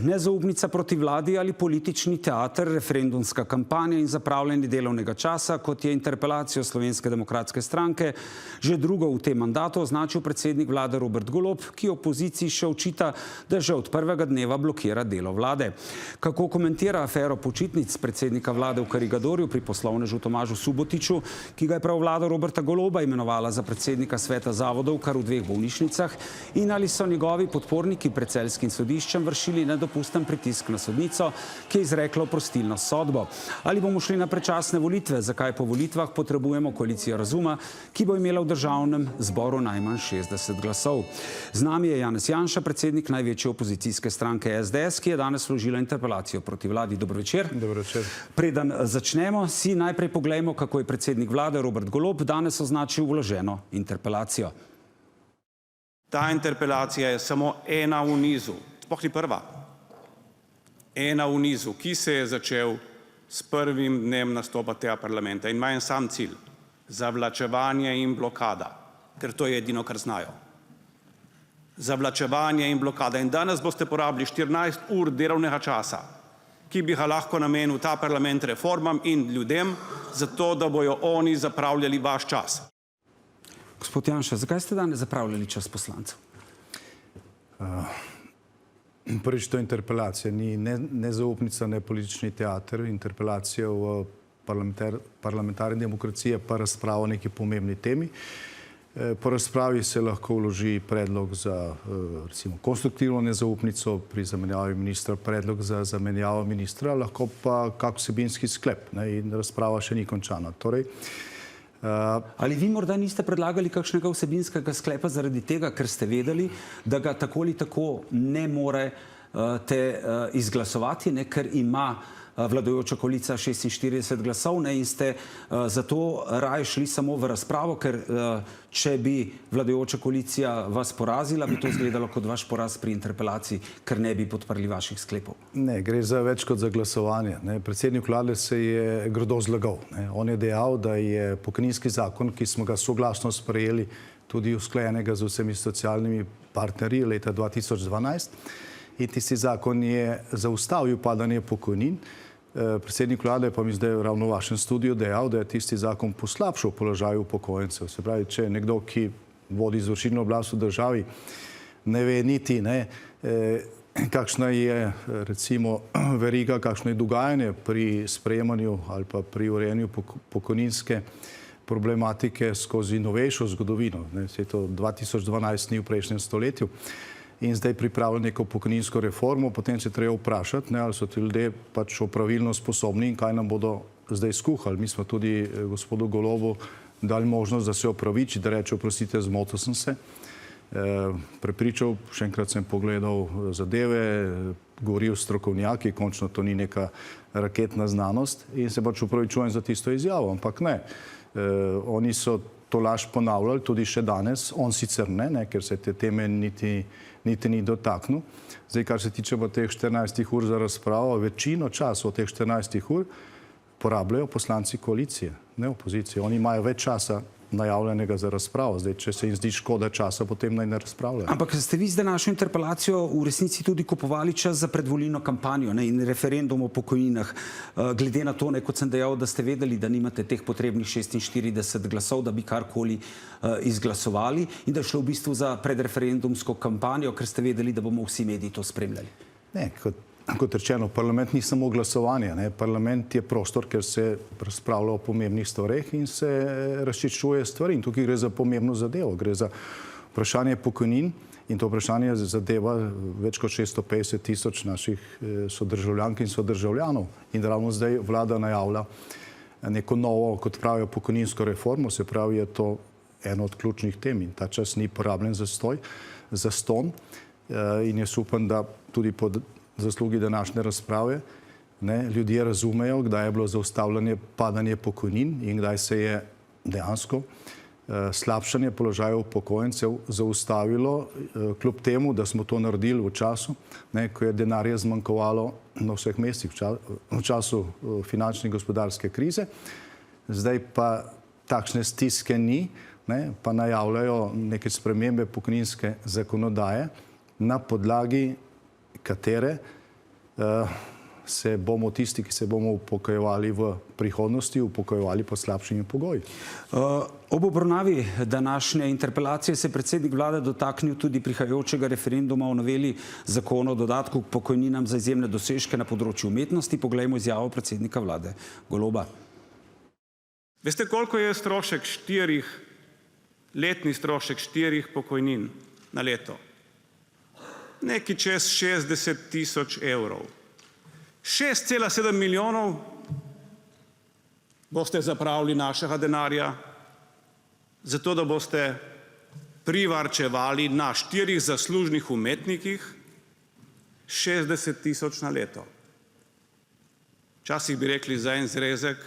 Nezaupnica proti vladi ali politični teater, referendumska kampanja in zapravljanje delovnega časa, kot je interpelacijo Slovenske demokratske stranke že drugo v tem mandatu označil predsednik vlade Robert Golob, ki opoziciji še očita, da že od prvega dneva blokira delo vlade. Kako komentira afero počitnic predsednika vlade v Karigadorju pri poslovnežu Tomažu Subotiću, ki ga je prav vlada Roberta Goloba imenovala za predsednika sveta zavodov kar v 2 bolnišnicah, in ali so njegovi podporniki pred celjskim sodiščem vršili nedopusten pritisk na sodnico, ki je izrekla oprostilno sodbo. Ali bomo šli na predčasne volitve, zakaj po volitvah potrebujemo koalicijo razuma, ki bo imela v državnem zboru najmanj 60 glasov. Z nami je Janez Janša, predsednik največje opozicijske stranke SDS, ki je danes vložila interpelacijo proti vladi. Dober večer. Dober večer. Preden začnemo, si najprej poglejmo, kako je predsednik vlade Robert Golob danes označil vloženo interpelacijo. Ta interpelacija je samo ena v nizu, sploh ni prva. Ena v nizu, ki se je začel s prvim dnem nastopa tega parlamenta in ima en sam cilj: zavlačevanje in blokada, ker to je edino, kar znajo. Zavlačevanje in blokada. In danes boste porabili 14 ur delovnega časa, ki bi ga lahko namenil ta parlament reformam in ljudem, zato da bojo oni zapravljali vaš čas. Gospod Janša, zakaj ste danes zapravljali čas poslancev? Prvič, to interpelacija ni nezaupnica, ne politični teater. Interpelacija v parlamentarni demokraciji pa razprava o neki pomembni temi. Po razpravi se lahko vloži predlog za recimo konstruktivno nezaupnico, pri zamenjavi ministra predlog za zamenjavo ministra, lahko pa kak vsebinski sklep, in razprava še ni končana. Torej, ali vi morda niste predlagali kakšnega vsebinskega sklepa zaradi tega, ker ste vedeli, da ga tako ali tako ne morete izglasovati, ker ima vladajoča koalicija 46 glasov, in ste zato raje šli samo v razpravo, ker če bi vladajoča koalicija vas porazila, bi to izgledalo kot vaš poraz pri interpelaciji, ker ne bi podprli vaših sklepov? Ne, gre za več kot za glasovanje. Predsednik vlade se je grdo zlagal. On je dejal, da je pokojninski zakon, ki smo ga soglasno sprejeli, tudi usklajenega z vsemi socialnimi partnerji leta 2012, in tisti zakon je zaustavil padanje pokojnin. Predsednik vlade pa mi zdaj ravno v vašem studiu dejal, da je tisti zakon poslabšal položaj upokojencev. Se pravi, če nekdo, ki vodi izvršilno oblast v državi, ne ve niti, kakšna je recimo veriga, kakšno je dogajanje pri sprejemanju ali pa pri urejanju pokojninske problematike skozi novejšo zgodovino. Se to 2012 ni v prejšnjem stoletju. In zdaj pripravlja neko pokojninsko reformo, potem se treba vprašati, ali so ti ljudje pač opravilno sposobni in kaj nam bodo zdaj skuhali. Mi smo tudi gospodu Golobu dali možnost, da se opraviči, da reče: oprostite, zmotil sem se. Prepričal, še enkrat sem pogledal zadeve, govoril s strokovnjaki, končno to ni neka raketna znanost, in se pač opravičujem za tisto izjavo, ampak ne. Oni so to laž ponavljali tudi še danes, on sicer ne, ker se te teme niti ni dotaknil. Zdaj, kar se tiče pa teh 14 ur za razpravo, večino časa od teh 14 ur porabljajo poslanci koalicije, ne opozicije. Oni imajo več časa najavljenega za razpravo. Zdaj, če se jim zdi škoda časa, potem naj ne razpravljajo. Ampak ste vi z današnjo interpelacijo v resnici tudi kupovali čas za predvolilno kampanjo in referendum o pokojninah, glede na to, kot sem dejal, da ste vedeli, da nimate teh potrebnih 46 glasov, da bi karkoli izglasovali, in da je šlo v bistvu za predreferendumsko kampanjo, ker ste vedeli, da bomo vsi mediji to spremljali. Ne, kot rečeno, parlament ni samo glasovanje. Parlament je prostor, kjer se razpravlja o pomembnih stvareh in se razčiščuje stvari. In tukaj gre za pomembno zadevo. Gre za vprašanje pokojnin in to vprašanje zadeva več kot 650 tisoč naših sodržavljank in sodržavljanov. In ravno zdaj vlada najavlja neko novo, kot pravijo, pokojninsko reformo, se pravi, je to eno od ključnih tem in ta čas ni porabljen za ston. In jaz upam, da tudi pod zaslugi današnje razprave ljudje razumejo, kdaj je bilo zaustavljanje padanje pokojnin in kdaj se je dejansko slabšanje položaja upokojencev zaustavilo, kljub temu, da smo to naredili v času, ko je denarja zmanjkovalo na vseh mestih, v času finančne in gospodarske krize. Zdaj pa takšne stiske ni, pa najavljajo neke spremembe pokojninske zakonodaje, na podlagi katere se bomo tisti, ki se bomo upokojevali v prihodnosti, upokojevali pod slabšimi pogoji. Ob obravnavi današnje interpelacije se je predsednik vlade dotaknil tudi prihajajočega referenduma o noveli zakona o dodatku k pokojninam za izjemne dosežke na področju umetnosti. Poglejmo izjavo predsednika vlade Goloba. Veste, koliko je letni strošek 4 pokojnin na leto? Nekaj čez 60 tisoč evrov. 6,7 milijonov boste zapravili našega denarja, zato da boste privarčevali na 4 zaslužnih umetnikih 60 tisoč na leto. Včasih bi rekli, za en zrezek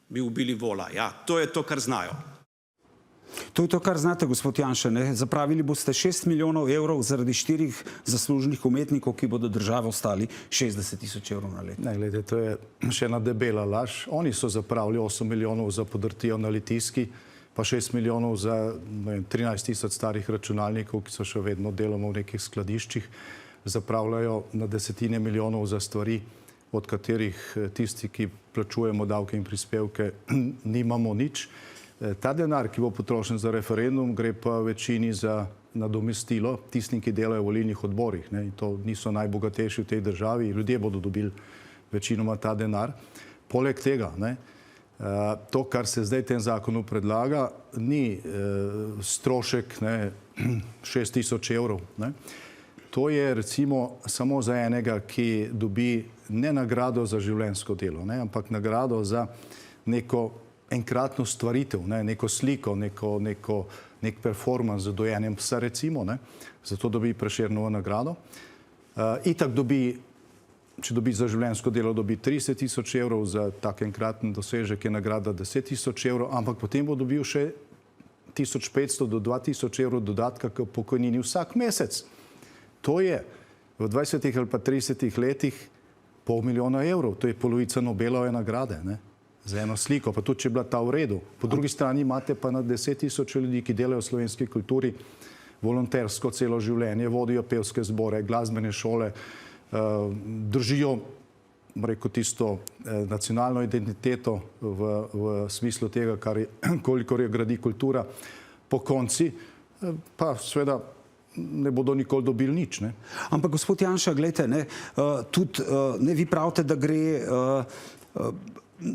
bi ubili vola. Ja, to je to, kar znajo. To je to, kar znate, gospod Janša, ne? Zapravili boste 6 milijonov evrov zaradi 4 zaslužnih umetnikov, ki bodo državo stali 60 tisoč evrov na leto. Ne, gledajte, to je še ena debela laž. Oni so zapravili 8 milijonov za podrtijo na Litijski, pa 6 milijonov za 13 tisoč starih računalnikov, ki so še vedno deloma v nekih skladiščih. Zapravljajo na desetine milijonov za stvari, od katerih tisti, ki plačujemo davke in prispevke, nimamo nič. Ta denar, ki bo potrošen za referendum, gre pa večini za nadomestilo tistim, ki delajo v volilnih odborih. In to niso najbogatejši v tej državi. Ljudje bodo dobili večinoma ta denar. Poleg tega, to, kar se zdaj v tem zakonu predlaga, ni strošek 6 tisoč evrov. To je recimo samo za enega, ki dobi ne nagrado za življenjsko delo, ampak nagrado za neko enkratno stvaritev, neko sliko, nek performans z dojenjem psa recimo, zato dobi Prešernovo nagrado. Itak dobi, če dobi za življenjsko delo, dobi 30 tisoč evrov, za tak enkraten dosežek je nagrada 10 tisoč evrov, ampak potem bo dobil še 1500 do 2000 evrov dodatka k pokojnini vsak mesec. To je v 20 ali pa 30 letih $500 000 evrov, to je polovica Nobelove nagrade, za eno sliko, pa tudi, če je bila ta v redu. Po drugi strani imate pa na 10 tisoč ljudi, ki delajo v slovenski kulturi volontersko celo življenje, vodijo pevske zbore, glasbene šole, držijo, rekel, tisto nacionalno identiteto v smislu tega, kolikor jo gradi kultura, po konci pa seveda ne bodo nikoli dobili nič. Ampak gospod Janša, gledajte, tudi vi pravite, da gre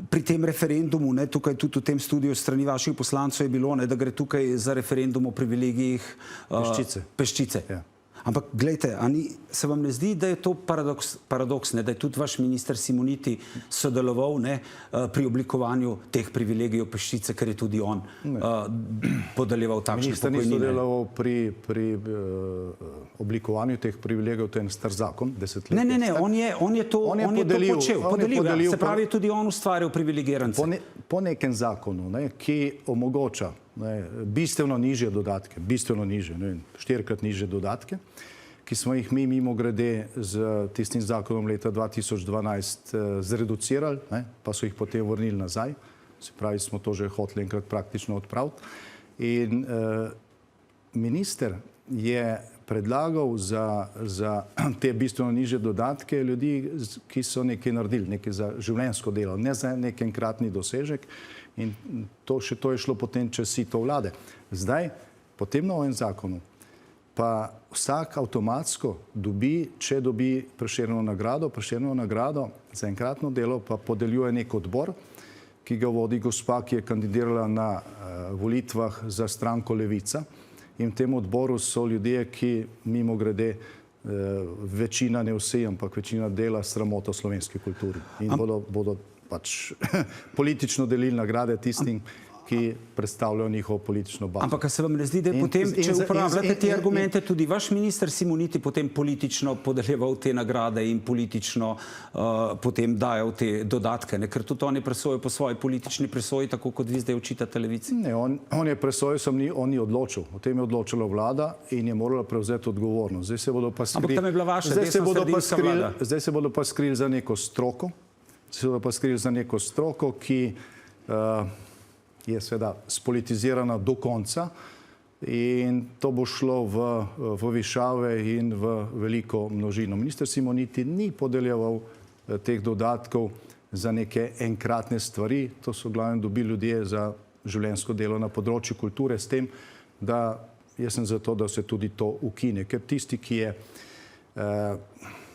pri tem referendumu, tukaj tudi v tem studiu strani vaših poslancev je bilo, da gre tukaj za referendum o privilegijih peščice. Ampak gledajte, se vam ne zdi, da je to paradoks, da je tudi vaš minister Simoniti sodeloval pri oblikovanju teh privilegijev peščice, ker je tudi on podeljeval takšne pokojnine? Minister ni sodeloval pri oblikovanju teh privilegijev, to je en star zakon, desetletja. Ne, on je to počel, podelil. Se pravi, tudi on ustvarjal privilegirance. Po nekem zakonu, ki omogoča bistveno nižje dodatke, bistveno nižje, 4-krat nižje dodatke, ki smo jih mi mimogrede z tistim zakonom leta 2012 zreducirali, pa so jih potem vrnili nazaj. Se pravi, smo to že hoteli enkrat praktično odpraviti. In minister je predlagal za te bistveno nižje dodatke ljudi, ki so nekaj naredili, nekaj za življenjsko delo, ne za nek enkratni dosežek. In to je šlo potem čez sito vlade. Zdaj, po tem novem zakonu, pa vsak avtomatsko dobi, če dobi Prešernovo nagrado za enkratno delo, pa podeljuje nek odbor, ki ga vodi gospa, ki je kandidirala na volitvah za stranko Levica. In v tem odboru so ljudje, ki mimogrede večina, ne vsi, ampak večina dela sramoto slovenski kulturi. In bodo pač politično delili nagrade tistim, ki predstavljajo njihovo politično bazo. Ampak se vam ne zdi, da je potem, če uporabljate te argumente, tudi vaš minister Simoniti potem politično podeljeval te nagrade in politično potem dajal te dodatke, ker tudi on je presojal po svoji politični presoji, tako kot vi zdaj očitate Levici? Ne, on je presojal, on je odločil. O tem je odločila vlada in je morala prevzeti odgovornost. Zdaj se bodo pa skrili... Ampak tam je bila vaša desno-sredinska vlada. Zdaj se bodo pa skrili za neko stroko, ki je seveda spolitizirana do konca in to bo šlo v višave in v veliko množino. Minister Simoniti ni podeljeval teh dodatkov za neke enkratne stvari, to so glavno dobili ljudje za življenjsko delo na področju kulture, s tem, da jaz sem za to, da se tudi to ukine, ker tisti, ki je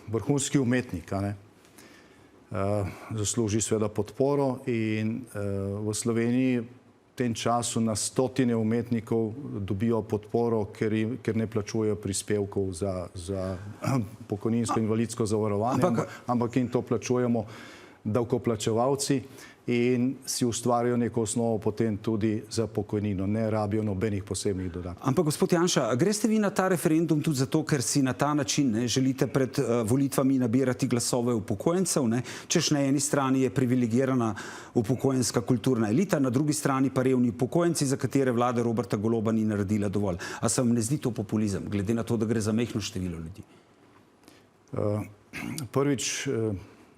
vrhunski umetnik, zasluži seveda podporo in v Sloveniji v tem času na stotine umetnikov dobijo podporo, ker ne plačujejo prispevkov za pokojninsko invalidsko zavarovanje, ampak jim to plačujemo davkoplačevalci in si ustvarjajo neko osnovo potem tudi za pokojnino. Ne rabijo nobenih posebnih dodatkov. Ampak, gospod Janša, greste vi na ta referendum tudi zato, ker si na ta način želite pred volitvami nabirati glasove upokojencev, češ na eni strani je privilegirana upokojenska kulturna elita, na drugi strani pa revni upokojenci, za katere vlada Roberta Goloba ni naredila dovolj. A se vam ne zdi to populizem, glede na to, da gre za majhno število ljudi? Prvič,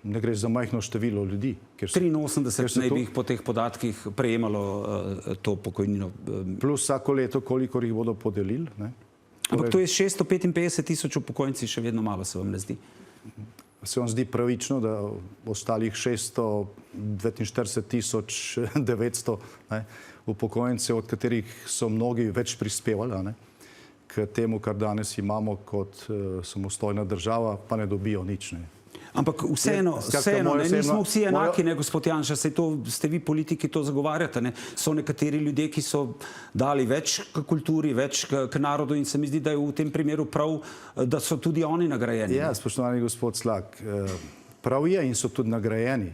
ne gre za majhno število ljudi. 83 naj bi jih po teh podatkih prejemalo to pokojnino. Plus vsako leto, kolikor jih bodo podelili. Ampak to je 655 tisoč upokojenci, še vedno malo, se vam ne zdi? Se vam zdi pravično, da ostalih 649 tisoč 900 upokojencev, od katerih so mnogi več prispevali k temu, kar danes imamo kot samostojna država, pa ne dobijo nič. Ampak vseeno, nismo vsi enaki, gospod Janša, saj to ste vi politiki, to zagovarjate. So nekateri ljudje, ki so dali več k kulturi, več k narodu in se mi zdi, da je v tem primeru prav, da so tudi oni nagrajeni. Ja, spoštovani gospod Slak, prav je in so tudi nagrajeni.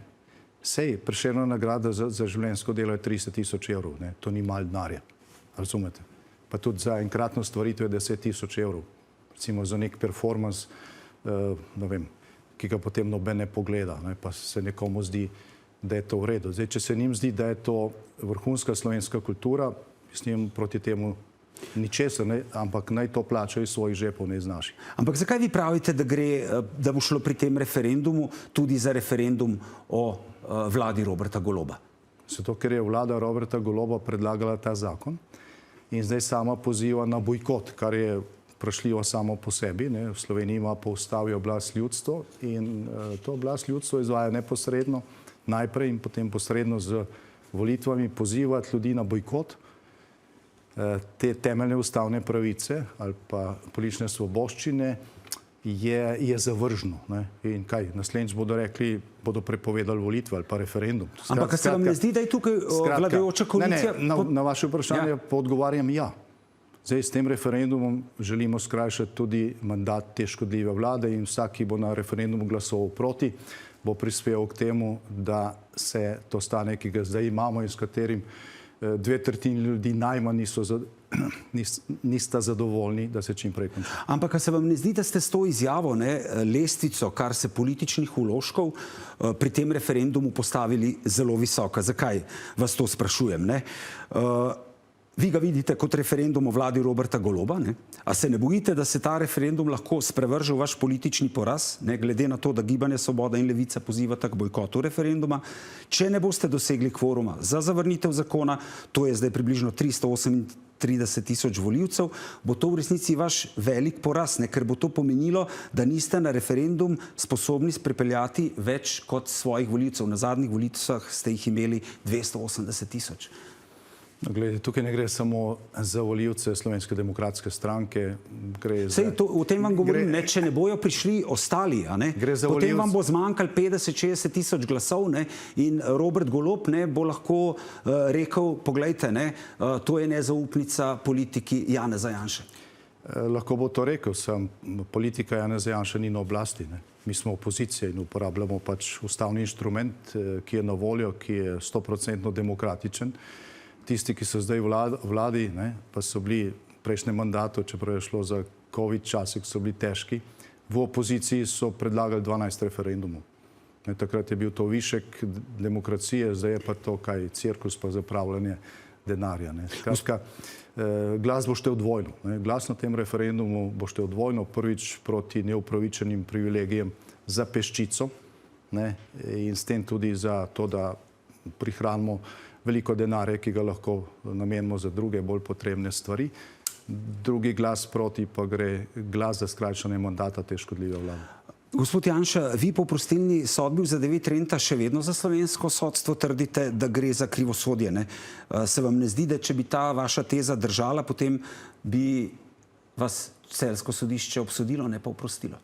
Sej, Prešernova nagrada za življenjsko delo je 30 tisoč evrov, to ni malo denarja, razumete? Pa tudi za enkratno stvaritev je 10 tisoč evrov, recimo za nek performans, ne vem, ki ga potem noben ne pogleda, pa se nekomu zdi, da je to v redu. Zdaj, če se njim zdi, da je to vrhunska slovenska kultura, s njim proti temu ničesar, ampak naj to plačajo iz svojih žepov, ne iz naših. Ampak zakaj vi pravite, da bo šlo pri tem referendumu tudi za referendum o vladi Roberta Goloba? Zato, ker je vlada Roberta Goloba predlagala ta zakon in zdaj sama poziva na bojkot, kar je vprašljivo samo po sebi. V Sloveniji ima po ustavi oblast ljudstvo in to oblast ljudstvo izvaja neposredno najprej in potem posredno z volitvami pozivati ljudi na bojkot. Te temeljne ustavne pravice ali pa politične svoboščine je zavržno. In kaj, naslednjič bodo rekli, bodo prepovedali volitve ali pa referendum. Ampak se vam ne zdi, da je tukaj vladajoča koalicija? Na vaše vprašanje pa odgovarjam ja. Zdaj, s tem referendumom želimo skrajšati tudi mandat te škodljive vlade in vsak, ki bo na referendumu glasoval proti, bo prispeval k temu, da se to stanje, ki ga zdaj imamo in s katerim 2/3 ljudi najmanj nista zadovoljni, da se čim prej konča. Ampak se vam ne zdi, da ste s to izjavo lestvico, kar se političnih vložkov pri tem referendumu postavili zelo visoka? Zakaj vas to sprašujem? Vi ga vidite kot referendum o vladi Roberta Goloba, a se ne bojite, da se ta referendum lahko sprevrže v vaš politični poraz, glede na to, da Gibanje Svoboda in Levica pozivata k bojkotu referenduma, če ne boste dosegli kvoruma za zavrnitev zakona, to je zdaj približno 338 tisoč volivcev, bo to v resnici vaš velik poraz, ker bo to pomenilo, da niste na referendum sposobni sprepeljati več kot svojih volivcev. Na zadnjih volitvah ste jih imeli 280 tisoč. Tukaj ne gre samo za volivce Slovenske demokratske stranke. O tem vam govorim, če ne bojo prišli ostali, potem vam bo zmanjkalo 50-60 tisoč glasov in Robert Golob bo lahko rekel, poglejte, to je nezaupnica politiki Janeza Janše. Lahko bo to rekel, politika Janeza Janše ni na oblasti. Mi smo opozicija in uporabljamo pač ustavni inštrument, ki je na voljo, ki je 100% demokratičen. Tisti, ki so zdaj v vladi, pa so bili v prejšnjem mandatu, čeprav je šlo za COVID čase, ki so bili težki, v opoziciji so predlagali 12 referendumov. Takrat je bil to višek demokracije, zdaj je pa to kaj cirkus pa zapravljanje denarja. Skratka, glas bo štel dvojno. Glas na tem referendumu bo štel dvojno, prvič proti neupravičenim privilegijem za peščico in s tem tudi za to, da prihranimo veliko denarja, ki ga lahko namenimo za druge bolj potrebne stvari. Drugi glas proti pa gre glas za skrajšanje mandata te škodljive vlade. Gospod Janša, vi po oprostilni sodbi v zadevi Trenta še vedno za slovensko sodstvo trdite, da gre za krivosodje, ne? Se vam ne zdi, da če bi ta vaša teza držala, potem bi vas celjsko sodišče obsodilo, ne pa oprostilo?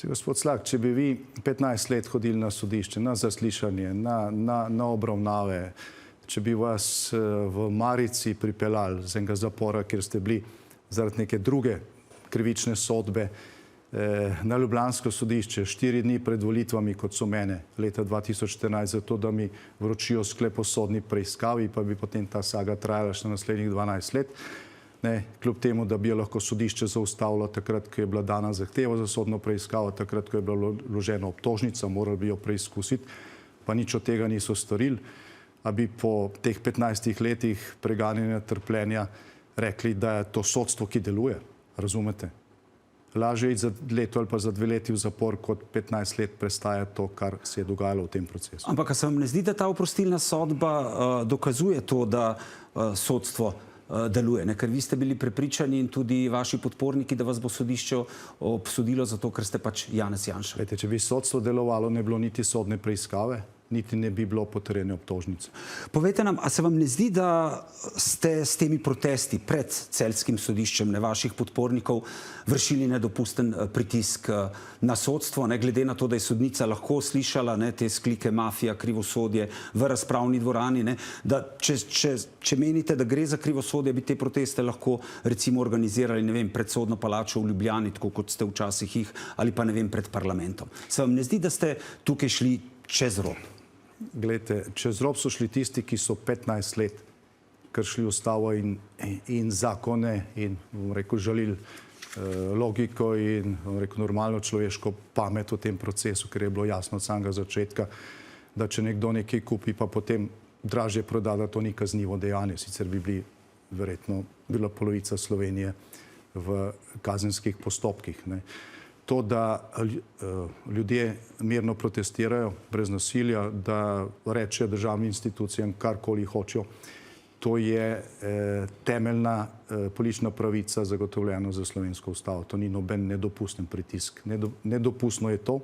Gospod Slak, če bi vi 15 let hodili na sodišče, na zaslišanje, na obravnave, če bi vas v marici pripeljali z enega zapora, kjer ste bili zaradi neke druge krivične sodbe, na ljubljansko sodišče 4 dni pred volitvami, kot so mene leta 2014, zato da mi vročijo sklep o sodni preiskavi, pa bi potem ta saga trajala še naslednjih 12 let. Kljub temu, da bi jo lahko sodišče zaustavilo takrat, ko je bila dana zahteva za sodno preiskavo, takrat, ko je bila vložena obtožnica, morali bi jo preizkusiti, pa nič od tega niso storili. A bi po teh 15 letih preganjanja trpljenja rekli, da je to sodstvo, ki deluje. Razumete? Lažje iti za leto ali pa za 2 leti v zapor, kot 15 let prestaja to, kar se je dogajalo v tem procesu. Ampak se vam ne zdi, da ta oprostilna sodba dokazuje to, da sodstvo deluje, ne? Ker vi ste bili prepričani in tudi vaši podporniki, da vas bo sodišče obsodilo zato, ker ste pač Janez Janša. Če bi sodstvo delovalo, ne bilo niti sodne preiskave, niti ne bi bilo potrjene obtožnice. Povejte nam, a se vam ne zdi, da ste s temi protesti pred celjskim sodiščem, ne, vaših podpornikov, vršili nedopusten pritisk na sodstvo, ne, glede na to, da je sodnica lahko slišala, ne, te sklike mafija, krivosodje v razpravni dvorani, ne, da če menite, da gre za krivosodje, bi te proteste lahko recimo organizirali, ne vem, pred sodno palačo v Ljubljani, tako kot ste včasih jih, ali pa ne vem, pred parlamentom. Se vam ne zdi, da ste tukaj šli čez rob? Glejte, čez rob so šli tisti, ki so 15 let kršili ustavo in zakone in, bom rekel, žalili logiko in, bom rekel, normalno človeško pamet v tem procesu, ker je bilo jasno od samega začetka, da če nekdo nekaj kupi, pa potem dražje proda, da to ni kaznivo dejanje. Sicer bi bili verjetno bila polovica Slovenije v kazenskih postopkih, ne. To, da ljudje mirno protestirajo brez nasilja, da rečejo državnim institucijam karkoli hočejo, to je temeljna politična pravica zagotovljena za slovensko ustavo. To ni noben nedopusten pritisk. Nedopustno je to,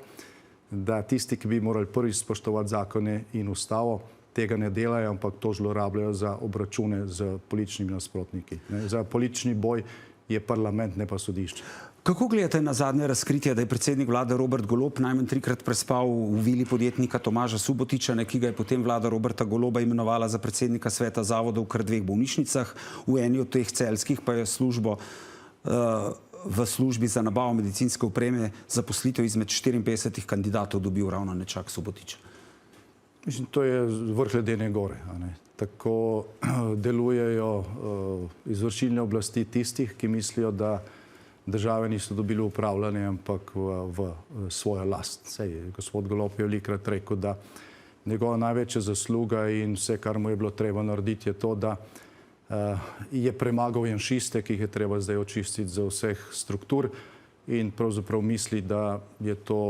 da tisti, ki bi morali prvič spoštovati zakone in ustavo, tega ne delajo, ampak to zlorabljajo za obračune z političnimi nasprotniki. Za politični boj je parlament, ne pa sodišče. Kako gledate na zadnje razkritje, da je predsednik vlade Robert Golob najmanj 3-krat prespal v vili podjetnika Tomaža Subotiča, ki ga je potem vlada Roberta Goloba imenovala za predsednika sveta zavodov v kar 2 bolnišnicah, v eni od teh celjskih pa je v službi za nabavo medicinske opreme zaposlitev izmed 54 kandidatov dobil ravno nečak Subotiča? Mislim, to je vrh ledene gore. Tako delujejo izvršilne oblasti tistih, ki mislijo, da države niso dobili upravljanje, ampak v svojo last. Gospod Golob je velikokrat rekel, da njegova največja zasluga in vse, kar mu je bilo treba narediti, je to, da je premagal janšiste, ki jih je treba zdaj očistiti za vseh struktur in pravzaprav misli, da je to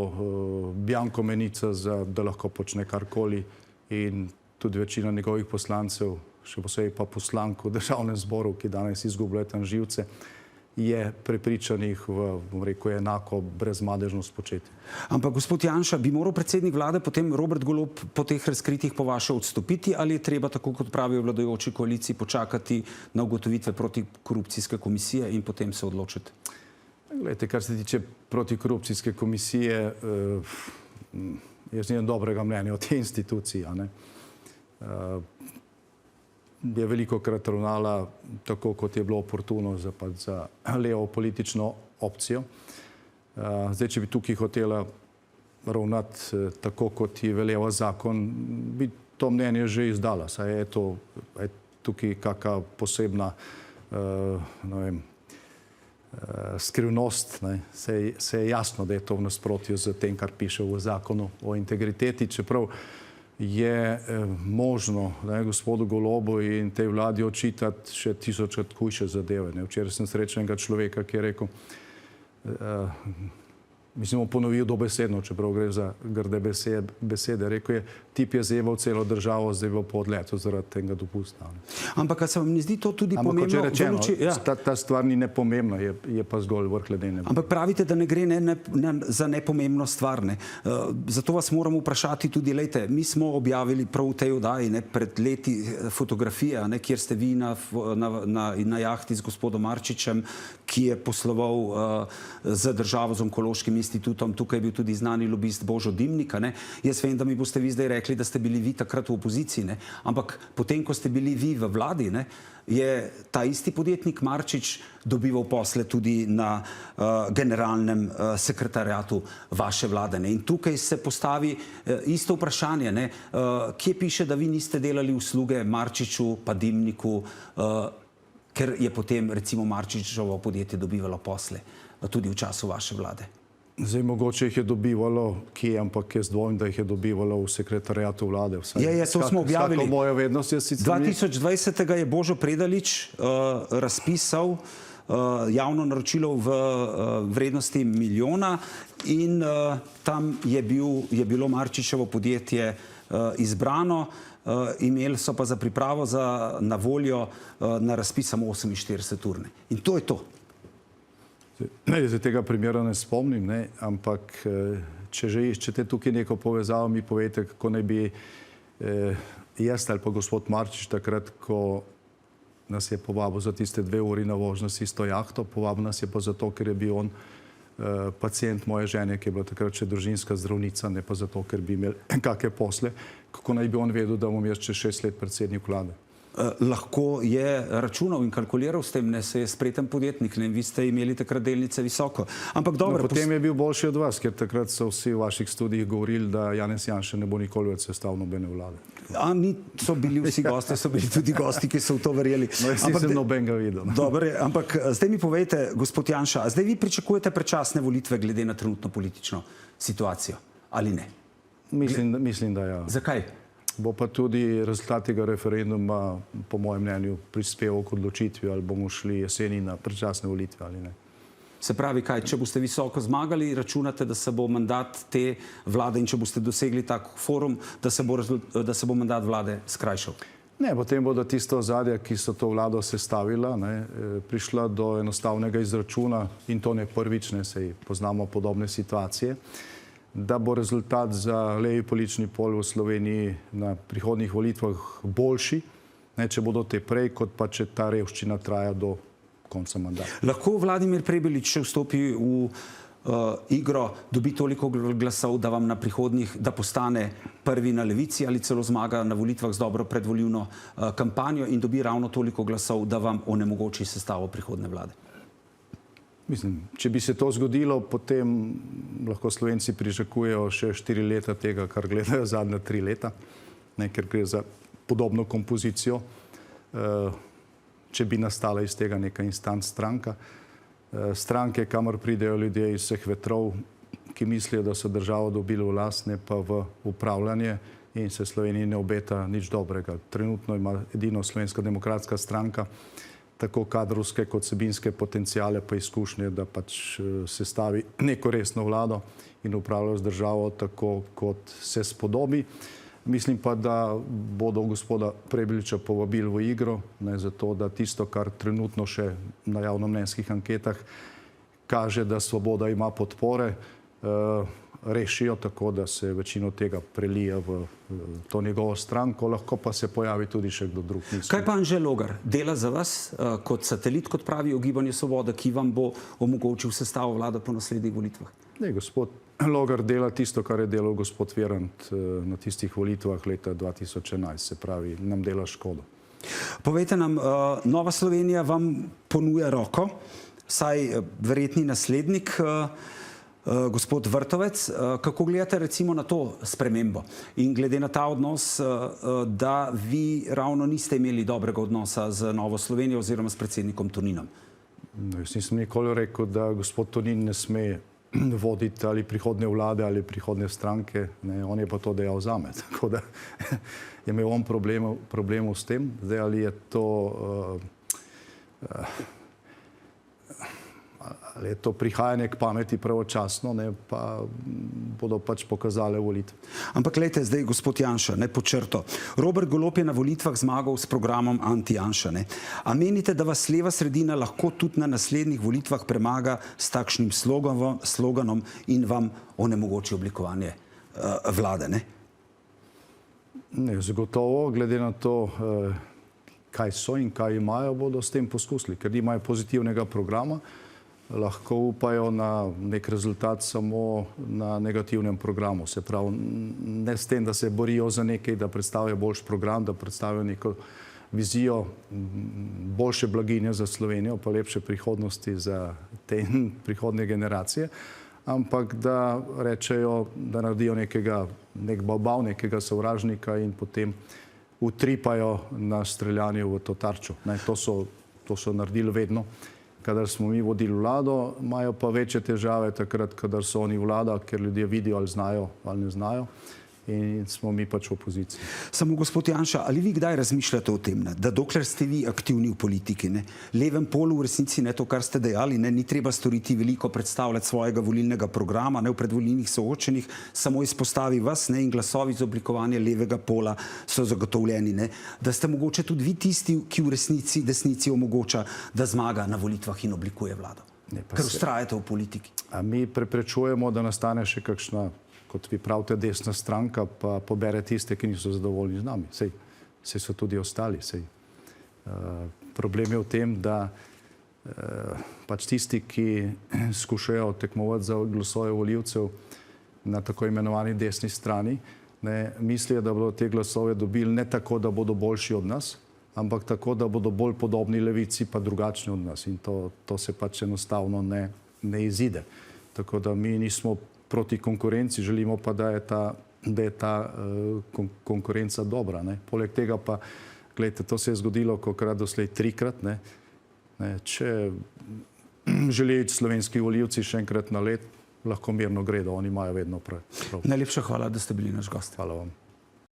bianko menica, da lahko počne karkoli in tudi večina njegovih poslancev, še posebej pa poslank v državnem zboru, ki danes izgubljajo tam živce, je prepričanih bom rekel, enako brezmadežnost početi. Ampak, gospod Janša, bi moral predsednik vlade potem Robert Golob po teh razkritjih po vaše odstopiti ali je treba, tako kot pravijo vladajoči koaliciji, počakati na ugotovitve protikorupcijske komisije in potem se odločiti? Glejte, kar se tiče protikorupcijske komisije, jaz nimam dobrega mnenja o tej instituciji, je velikokrat ravnala tako, kot je bilo oportuno za levo politično opcijo. Zdaj, če bi tukaj hotela ravnati tako, kot je veleva zakon, bi to mnenje že izdala. Saj je tukaj kakšna posebna, ne vem, skrivnost. Se je jasno, da je to v nasprotju z tem, kar piše v zakonu o integriteti, čeprav je možno gospodu Golobu in tej vladi očitati še 1000-krat hujše zadeve. Včeraj sem srečal enega človeka, ki je rekel, mislim, ponovil dobesedno, čeprav gre za grde besede. Rekel je, tip je zeval celo državo, zdaj bo po odletu zaradi tega dopusta. Ampak a se vam ne zdi to tudi Ampak pomembno? kot že rečeno, Ja. ta stvar ni nepomembna, je pa zgolj vrh ledene. Ampak pravite, da ne gre za nepomembno stvar. Ne? Zato vas moram vprašati tudi, lejte, mi smo objavili prav v tej oddaji pred leti fotografije, kjer ste vi na jahti z gospodom Marčičem, ki je posloval z državo, z onkološkim institutom, tukaj je bil tudi znani lobist Božo Dimnik. Jaz vem, da mi boste vi zdaj rekli, da ste bili vi takrat v opoziciji, ampak potem, ko ste bili vi v vladi, je ta isti podjetnik Marčič dobival posle tudi na generalnem sekretariatu vaše vlade. In tukaj se postavi isto vprašanje, kje piše, da vi niste delali usluge Marčiču pa Dimniku, ker je potem recimo Marčičevo podjetje dobivalo posle tudi v času vaše vlade. Zdaj, mogoče jih je dobivalo kje, ampak jaz dvomim, da jih je dobivalo v sekretariatu vlade. To smo objavili. Vsako mojo vednost je sicer... 2020. je Božo Predalič razpisal javno naročilo v vrednosti 1 milijona in tam je bilo Marčičevo podjetje izbrano. Imeli so pa za pripravo na voljo na razpis samo 48 ur. In to je to. Zdaj tega primera ne spomnim, ampak če že iščete tukaj neko povezavo, mi povejte, kako naj bi jaz ali pa gospod Marčič takrat, ko nas je povabil za tiste 2 uri na vožnjo s isto jahto, povabil nas je pa zato, ker je bil on pacient moje žene, ki je bila takrat še družinska zdravnica, ne pa zato, ker bi imel kakšne posle, kako naj bi on vedel, da bom jaz čez 6 let predsednik vlade. Lahko je računal in kalkuliral s tem, se je spreten podjetnik, vi ste imeli takrat delnice visoko. Ampak dobro... Potem je bil boljši od vas, ker takrat so vsi v vaših studijih govorili, da Janez Janša ne bo nikoli več sestavil nobene vlade. So bili vsi gosti, so bili tudi gosti, ki so v to verjeli. No, jaz nisem nobenega videl. Dobro, ampak zdaj mi povejte, gospod Janša, zdaj vi pričakujete predčasne volitve glede na trenutno politično situacijo, ali ne? Mislim, da ja. Zakaj? Bo pa tudi rezultat tega referenduma, po mojem mnenju, prispeval k odločitvi, ali bomo šli jeseni na predčasne volitve ali ne. Se pravi, kaj, če boste visoko zmagali, računate, da se bo mandat te vlade in če boste dosegli tak forum, da se bo mandat vlade skrajšal? Ne, potem bodo tisto ozadja, ki so to vlado sestavila, prišla do enostavnega izračuna in to ne prvič, saj poznamo podobne situacije, da bo rezultat za levi politični pol v Sloveniji na prihodnjih volitvah boljši, če bodo te prej, kot pa če ta revščina traja do konca mandata. Lahko Vladimir Prebilič, če vstopi v igro, dobi toliko glasov, da vam na prihodnjih, da postane prvi na levici ali celo zmaga na volitvah z dobro predvolilno kampanjo in dobi ravno toliko glasov, da vam onemogoči sestavo prihodne vlade? Mislim, če bi se to zgodilo, potem lahko Slovenci pričakujejo še 4 leta tega, kar gledajo zadnja 3 leta, ker gre za podobno kompozicijo, če bi nastala iz tega neka instant stranka. Stranke, kamor pridejo ljudje iz vseh vetrov, ki mislijo, da so državo dobili v last, ne pa v upravljanje in se Sloveniji ne obeta nič dobrega. Trenutno ima edino Slovenska demokratska stranka tako kadrovske kot vsebinske potencijale pa izkušnje, da pač sestavi neko resno vlado in upravlja z državo tako, kot se spodobi. Mislim pa, da bodo gospoda Prebiliča povabili v igro, zato da tisto, kar trenutno še na javnomnenjskih anketah kaže, da Svoboda ima podpore, rešijo tako, da se večino tega prelije v to njegovo stranko, lahko pa se pojavi tudi še kdo drug. Kaj pa Anže Logar dela za vas kot satelit, kot pravi o Gibanju Svoboda, ki vam bo omogočil sestavo vlade po naslednjih volitvah? Ne, gospod Logar dela tisto, kar je delal gospod Virant na tistih volitvah leta 2011, se pravi, nam dela škodo. Povejte nam, Nova Slovenija vam ponuja roko, saj verjetni naslednik, gospod Vrtovec, kako gledate recimo na to spremembo in glede na ta odnos, da vi ravno niste imeli dobrega odnosa z Novo Slovenijo oziroma s predsednikom Toninom? Jaz nisem nikoli rekel, da gospod Tonin ne sme voditi ali prihodne vlade ali prihodne stranke, on je pa to dejal zame, tako da je imel on problemov s tem. Zdaj, ali je to Ali je to prihajanje k pameti pravočasno, ne, pa bodo pač pokazale volitve. Ampak gledajte, zdaj gospod Janša, ne pod črto. Robert Golob je na volitvah zmagal s programom Anti-Janša. A menite, da vas leva sredina lahko tudi na naslednjih volitvah premaga s takšnim sloganom in vam onemogoči oblikovanje vlade, ne? Ne, zagotovo, glede na to, kaj so in kaj imajo, bodo s tem poskusili, ker imajo pozitivnega programa, lahko upajo na nek rezultat samo na negativnem programu. Se pravi, ne s tem, da se borijo za nekaj, da predstavijo boljši program, da predstavijo neko vizijo boljše blaginje za Slovenijo, pa lepše prihodnosti za te prihodnje generacije, ampak da rečejo, da naredijo nek babav, nekega sovražnika in potem utripajo na streljanju v to tarčo. To so naredili vedno, kadar smo mi vodili vlado, imajo pa večje težave takrat, kadar so oni vlada, ker ljudje vidijo, ali znajo ali ne znajo, in smo mi pač v opoziciji. Samo gospod Janša, ali vi kdaj razmišljate o tem, da dokler ste vi aktivni v politiki, levem polu v resnici ne to, kar ste dejali, ni treba storiti veliko, predstavljati svojega volilnega programa, v predvolilnih soočenjih, samo izpostavi vas in glasovi za oblikovanje levega pola so zagotovljeni, da ste mogoče tudi vi tisti, ki v resnici desnici omogoča, da zmaga na volitvah in oblikuje vlado. Ker vztrajate v politiki. A mi preprečujemo, da nastane še kakšna, kot vi pravite, desna stranka, pa pobere tiste, ki niso zadovoljni z nami. Sej so tudi ostali. Problem je v tem, da pač tisti, ki skušajo tekmovati za glasove volivcev na tako imenovani desni strani, mislijo, da bodo te glasove dobili ne tako, da bodo boljši od nas, ampak tako, da bodo bolj podobni levici, pa drugačni od nas. In to se pač enostavno ne izide. Tako da mi nismo proti konkurenci, želimo pa, da je ta konkurenca dobra. Poleg tega pa, gledajte, to se je zgodilo kolikrat doslej trikrat. Če želijo slovenski volivci še enkrat na let, lahko mirno gredo, oni imajo vedno prav. Najlepša hvala, da ste bili naš gost. Hvala vam.